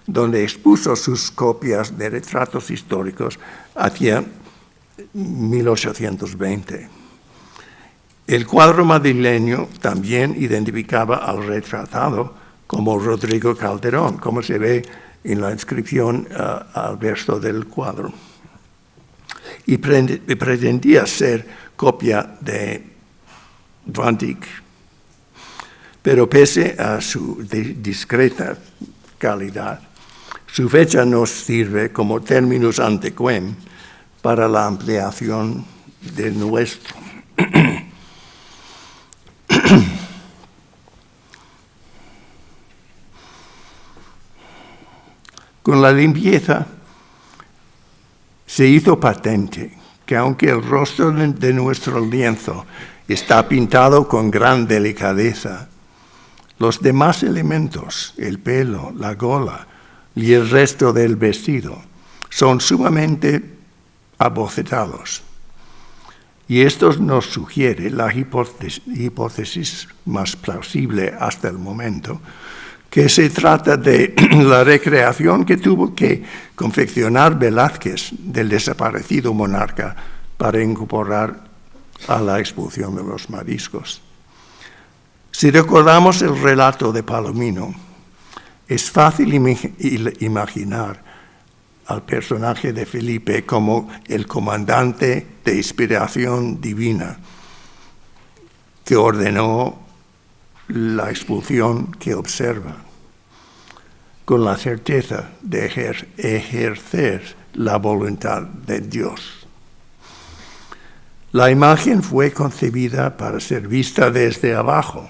donde expuso sus copias de retratos históricos hacia 1820. El cuadro madrileño también identificaba al retratado como Rodrigo Calderón, como se ve en la inscripción al verso del cuadro. Y pretendía ser copia de Van Dyck, pero pese a su discreta calidad, su fecha nos sirve como terminus ante quem para la ampliación de nuestro. Con la limpieza se hizo patente que aunque el rostro de nuestro lienzo está pintado con gran delicadeza, los demás elementos, el pelo, la gola y el resto del vestido, son sumamente abocetados. Y esto nos sugiere la hipótesis más plausible hasta el momento, que se trata de la recreación que tuvo que confeccionar Velázquez del desaparecido monarca para incorporar a la expulsión de los moriscos. Si recordamos el relato de Palomino, es fácil imaginar al personaje de Felipe como el comandante de inspiración divina que ordenó la expulsión que observa, con la certeza de ejercer la voluntad de Dios. La imagen fue concebida para ser vista desde abajo,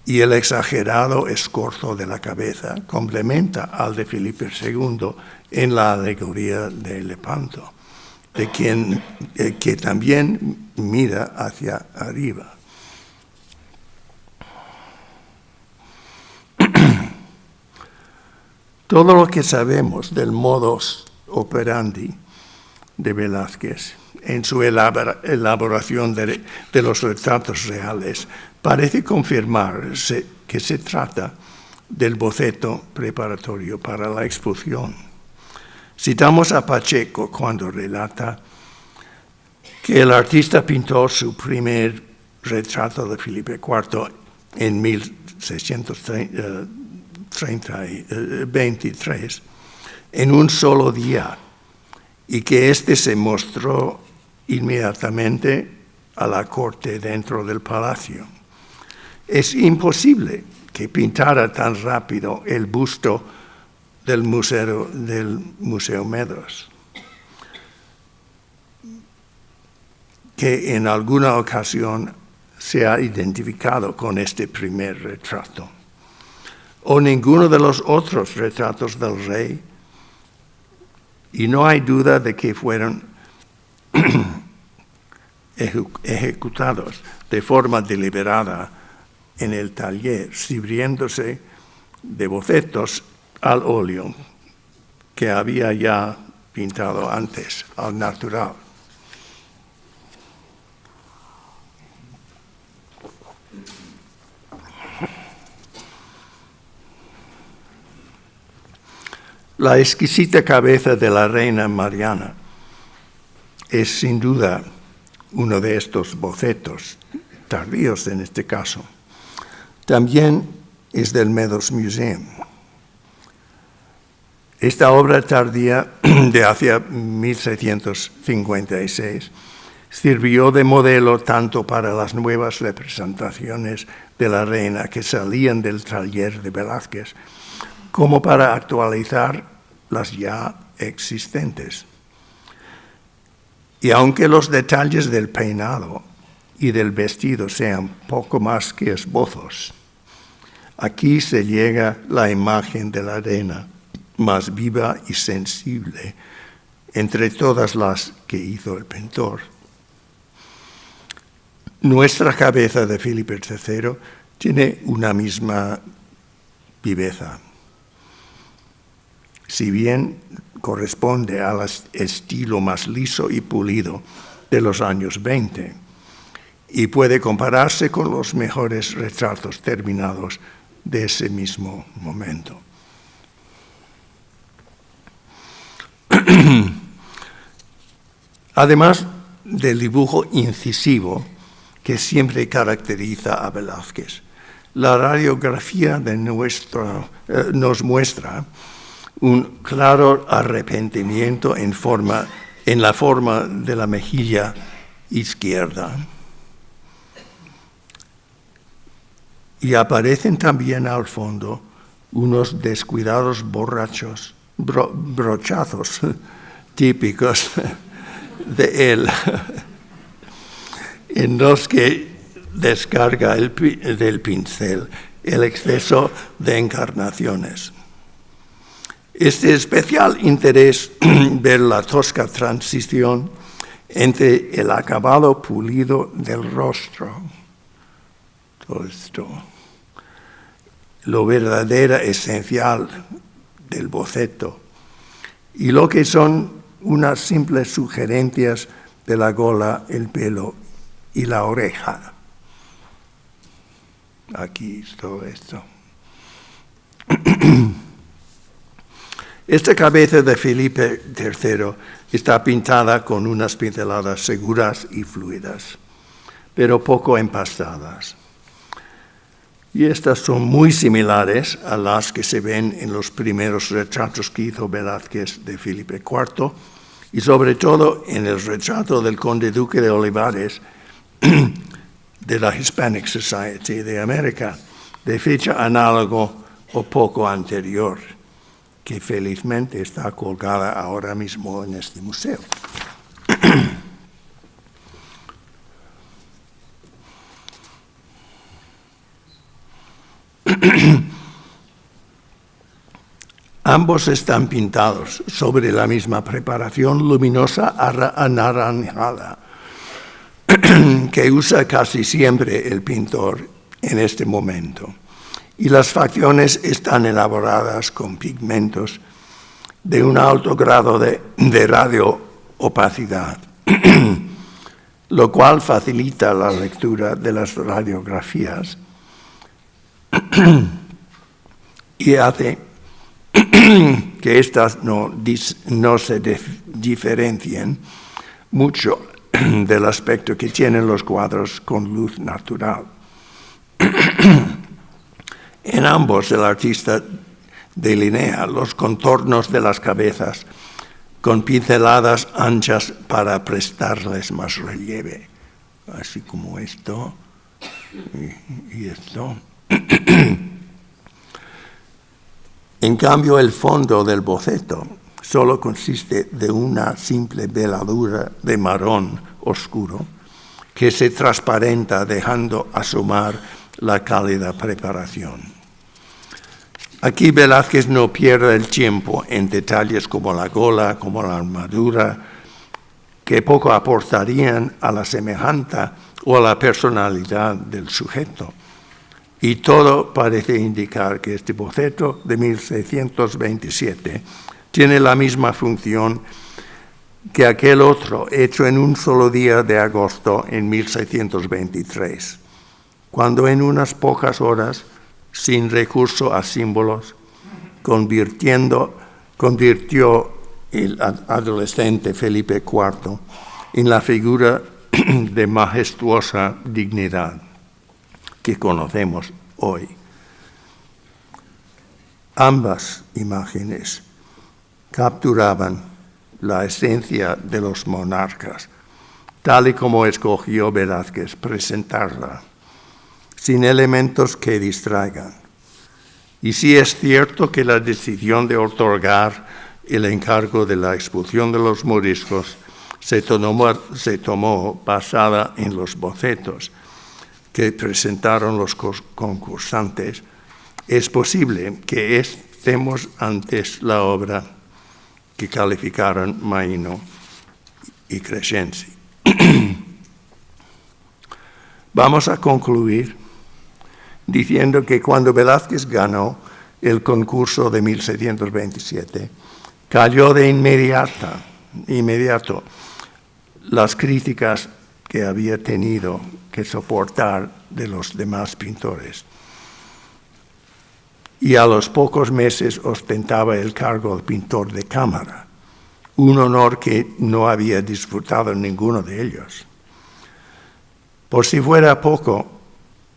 y el exagerado escorzo de la cabeza complementa al de Felipe II en la alegoría de Lepanto, de quien que también mira hacia arriba. Todo lo que sabemos del modus operandi de Velázquez en su elaboración de los retratos reales parece confirmarse que se trata del boceto preparatorio para la expulsión. Citamos a Pacheco cuando relata que el artista pintó su primer retrato de Felipe IV en 1623 en un solo día y que éste se mostró inmediatamente a la corte dentro del palacio. Es imposible que pintara tan rápido el busto del Museo Medros, que en alguna ocasión se ha identificado con este primer retrato, o ninguno de los otros retratos del rey, y no hay duda de que fueron ejecutados de forma deliberada en el taller, sirviéndose de bocetos al óleo que había ya pintado antes al natural. La exquisita cabeza de la reina Mariana es sin duda uno de estos bocetos, tardíos en este caso. También es del Meadows Museum. Esta obra tardía de hacia 1656 sirvió de modelo tanto para las nuevas representaciones de la reina que salían del taller de Velázquez, como para actualizar las ya existentes. Y aunque los detalles del peinado y del vestido sean poco más que esbozos, aquí se llega la imagen de la reina más viva y sensible entre todas las que hizo el pintor. Nuestra cabeza de Felipe III tiene una misma viveza. Si bien corresponde al estilo más liso y pulido de los años 20 y puede compararse con los mejores retratos terminados de ese mismo momento. Además del dibujo incisivo que siempre caracteriza a Velázquez, la radiografía nos muestra un claro arrepentimiento en la forma de la mejilla izquierda. Y aparecen también al fondo unos descuidados brochazos típicos de él, en los que descarga del pincel el exceso de encarnaciones. Este especial interés ver la tosca transición entre el acabado pulido del rostro, todo esto, lo verdadero esencial del boceto, y lo que son unas simples sugerencias de la gola, el pelo y la oreja. Aquí todo esto. Esta cabeza de Felipe III está pintada con unas pinceladas seguras y fluidas, pero poco empastadas. Y estas son muy similares a las que se ven en los primeros retratos que hizo Velázquez de Felipe IV, y sobre todo en el retrato del conde duque de Olivares de la Hispanic Society de América, de fecha análogo o poco anterior, que felizmente está colgada ahora mismo en este museo. Ambos están pintados sobre la misma preparación luminosa anaranjada que usa casi siempre el pintor en este momento. Y las facciones están elaboradas con pigmentos de un alto grado de radioopacidad, lo cual facilita la lectura de las radiografías y hace que éstas no se diferencien mucho del aspecto que tienen los cuadros con luz natural. En ambos el artista delinea los contornos de las cabezas con pinceladas anchas para prestarles más relieve, así como esto y esto. En cambio, el fondo del boceto solo consiste de una simple veladura de marrón oscuro que se transparenta dejando asomar la cálida preparación. Aquí Velázquez no pierde el tiempo en detalles como la gola, como la armadura, que poco aportarían a la semejanza o a la personalidad del sujeto. Y todo parece indicar que este boceto de 1627 tiene la misma función que aquel otro hecho en un solo día de agosto en 1623, cuando en unas pocas horas, sin recurso a símbolos, convirtió el adolescente Felipe IV en la figura de majestuosa dignidad que conocemos hoy. Ambas imágenes capturaban la esencia de los monarcas, tal y como escogió Velázquez presentarla, sin elementos que distraigan. Y sí es cierto que la decisión de otorgar el encargo de la expulsión de los moriscos se tomó basada en los bocetos que presentaron los concursantes. Es posible que estemos ante la obra que calificaron Maino y Crescenzi. Vamos a concluir diciendo que cuando Velázquez ganó el concurso de 1627, cayó de inmediato las críticas que había tenido que soportar de los demás pintores. Y a los pocos meses ostentaba el cargo de pintor de cámara, un honor que no había disfrutado ninguno de ellos. Por si fuera poco,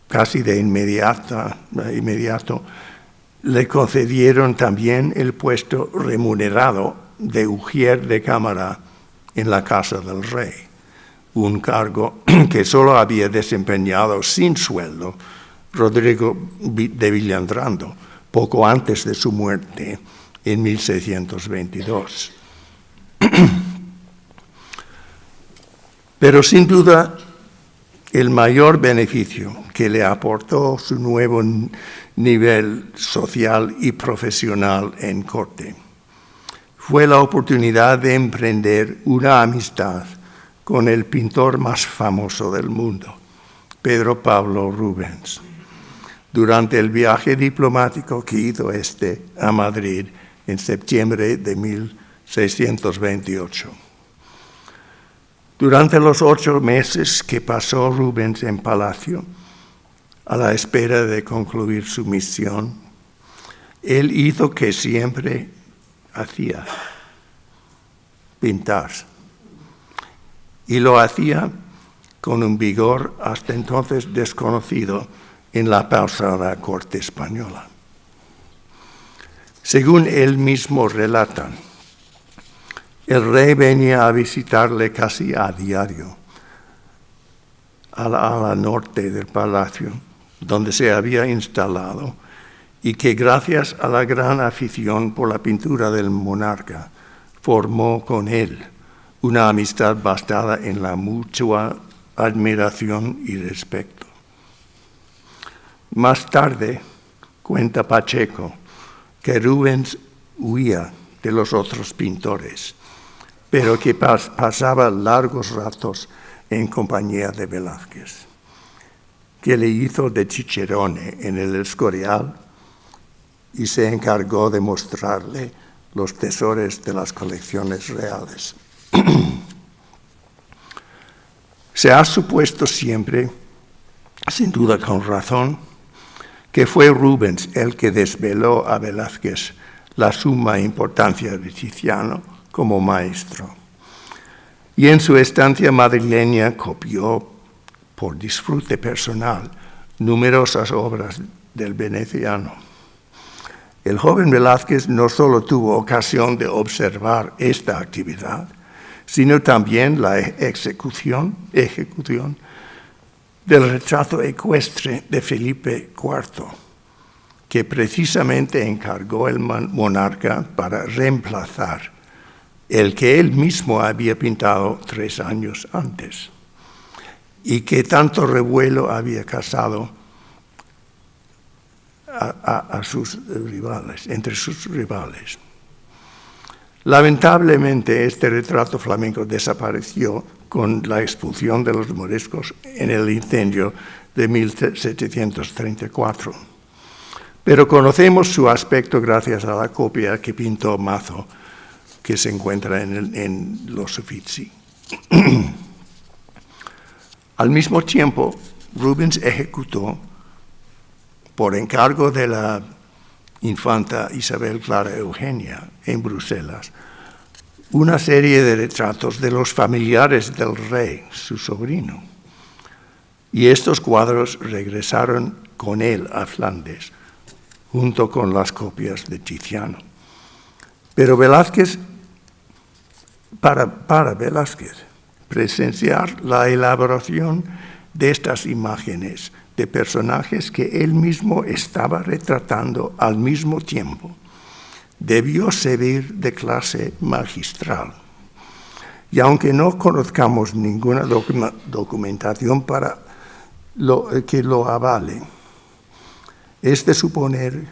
casi de inmediato, le concedieron también el puesto remunerado de ujier de cámara en la casa del rey, un cargo que solo había desempeñado sin sueldo Rodrigo de Villandrando, poco antes de su muerte en 1622. Pero sin duda, el mayor beneficio que le aportó su nuevo nivel social y profesional en corte fue la oportunidad de emprender una amistad con el pintor más famoso del mundo, Pedro Pablo Rubens, durante el viaje diplomático que hizo a Madrid en septiembre de 1628. Durante los 8 meses que pasó Rubens en Palacio, a la espera de concluir su misión, él hizo que siempre hacía: pintar. Y lo hacía con un vigor hasta entonces desconocido en la pausada corte española. Según él mismo relata, el rey venía a visitarle casi a diario a la norte del palacio, donde se había instalado, y que gracias a la gran afición por la pintura del monarca, formó con él una amistad basada en la mutua admiración y respeto. Más tarde, cuenta Pacheco, que Rubens huía de los otros pintores, pero que pasaba largos ratos en compañía de Velázquez, que le hizo de cicerone en el Escorial y se encargó de mostrarle los tesoros de las colecciones reales. Se ha supuesto siempre, sin duda con razón, que fue Rubens el que desveló a Velázquez la suma importancia de Tiziano como maestro. Y en su estancia madrileña copió, por disfrute personal, numerosas obras del veneciano. El joven Velázquez no solo tuvo ocasión de observar esta actividad, sino también la ejecución del retrato ecuestre de Felipe IV, que precisamente encargó el monarca para reemplazar el que él mismo había pintado 3 años antes, y que tanto revuelo había causado entre sus rivales. Lamentablemente, este retrato flamenco desapareció con la expulsión de los moriscos en el incendio de 1734. Pero conocemos su aspecto gracias a la copia que pintó Mazo, que se encuentra en los Uffizi. Al mismo tiempo, Rubens ejecutó, por encargo de la infanta Isabel Clara Eugenia en Bruselas, una serie de retratos de los familiares del rey, su sobrino. Y estos cuadros regresaron con él a Flandes, junto con las copias de Tiziano. Pero Velázquez, para Velázquez, presenciar la elaboración de estas imágenes de personajes que él mismo estaba retratando al mismo tiempo, debió servir de clase magistral. Y aunque no conozcamos ninguna documentación que lo avale, es de suponer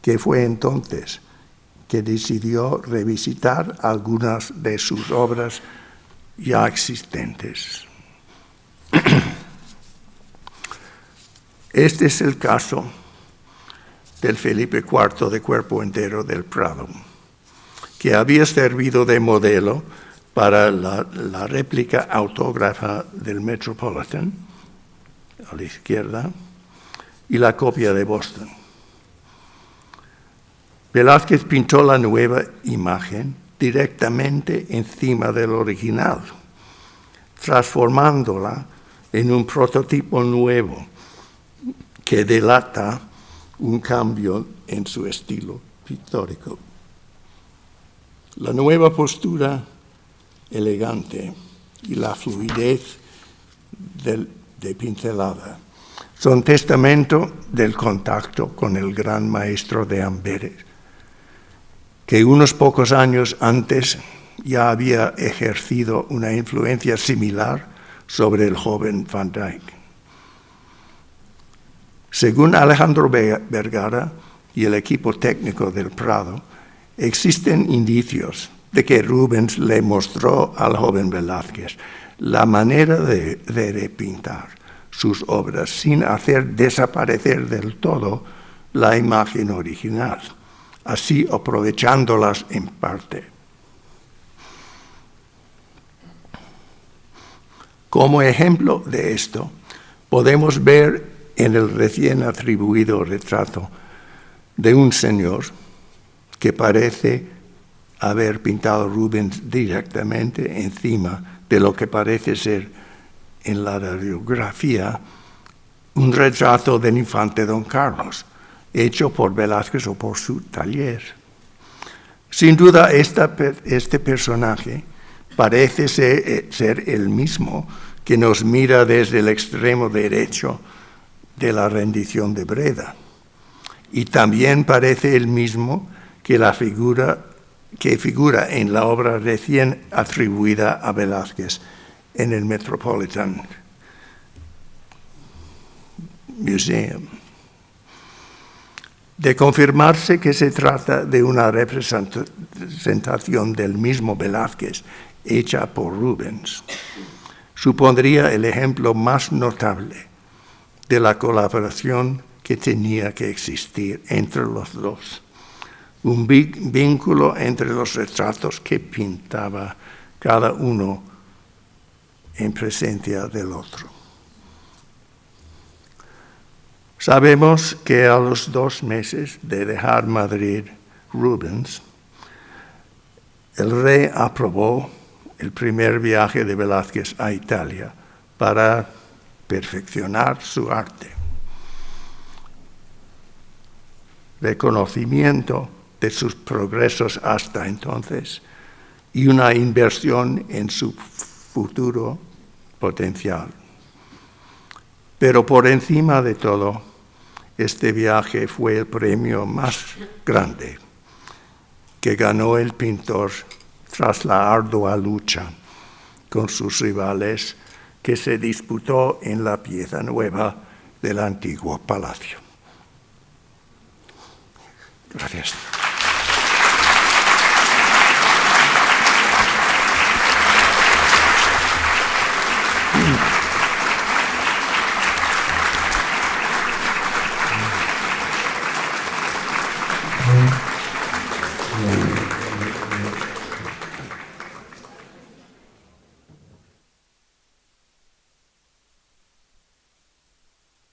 que fue entonces que decidió revisitar algunas de sus obras ya existentes. Este es el caso del Felipe IV de cuerpo entero del Prado, que había servido de modelo para la réplica autógrafa del Metropolitan, a la izquierda, y la copia de Boston. Velázquez pintó la nueva imagen directamente encima del original, transformándola en un prototipo nuevo que delata un cambio en su estilo pictórico. La nueva postura elegante y la fluidez de pincelada son testamento del contacto con el gran maestro de Amberes, que unos pocos años antes ya había ejercido una influencia similar sobre el joven Van Dyck. Según Alejandro Vergara y el equipo técnico del Prado, existen indicios de que Rubens le mostró al joven Velázquez la manera de repintar sus obras sin hacer desaparecer del todo la imagen original, así aprovechándolas en parte. Como ejemplo de esto, podemos ver en el recién atribuido retrato de un señor que parece haber pintado Rubens directamente encima de lo que parece ser en la radiografía un retrato del infante Don Carlos, hecho por Velázquez o por su taller. Sin duda, este personaje parece ser el mismo que nos mira desde el extremo derecho de la rendición de Breda. Y también parece el mismo que figura en la obra recién atribuida a Velázquez en el Metropolitan Museum. De confirmarse que se trata de una representación del mismo Velázquez hecha por Rubens, supondría el ejemplo más notable de la colaboración que tenía que existir entre los dos, un vínculo entre los retratos que pintaba cada uno en presencia del otro. Sabemos que a los 2 meses de dejar Madrid, Rubens, el rey aprobó el primer viaje de Velázquez a Italia para perfeccionar su arte. Reconocimiento de sus progresos hasta entonces y una inversión en su futuro potencial. Pero por encima de todo, este viaje fue el premio más grande que ganó el pintor tras la ardua lucha con sus rivales que se disputó en la pieza nueva del antiguo palacio. Gracias.